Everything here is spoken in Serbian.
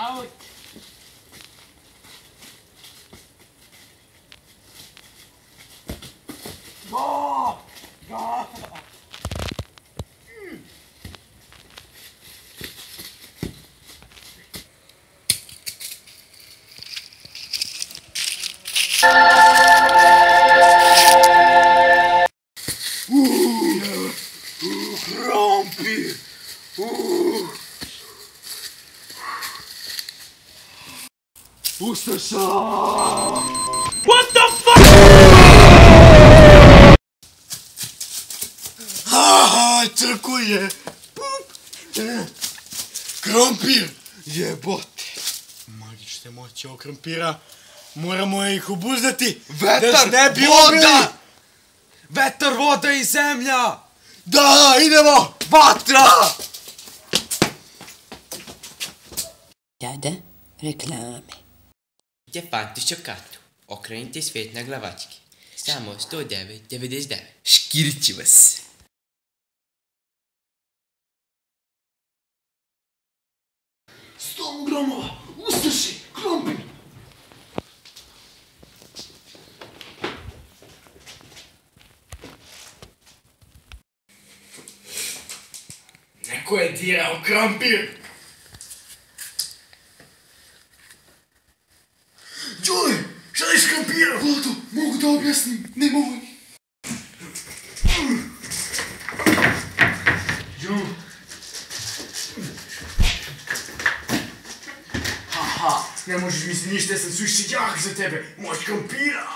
Out. Go! Go! Krompir! Ustaša! What the fuck? Haha, trkuje! Krompir! Jebote! Magične moći ovog krompira. Moramo ih obuzdati. Vetar, voda! Vetar, voda i zemlja! Da, idemo! Vatra! Sada reklame. Idite fantić katu, okrenite svet na glavački. Samo 109,99. Škirit će vas. Sto gramova! Ustaši! Krompir! Neko je dirao krompir! Đule, želiš krompira? Vlado, mogu da objasnim, ne mogu. Haha, ne možeš misliti ništa, ja sam suviše jak za tebe. Moć krompira!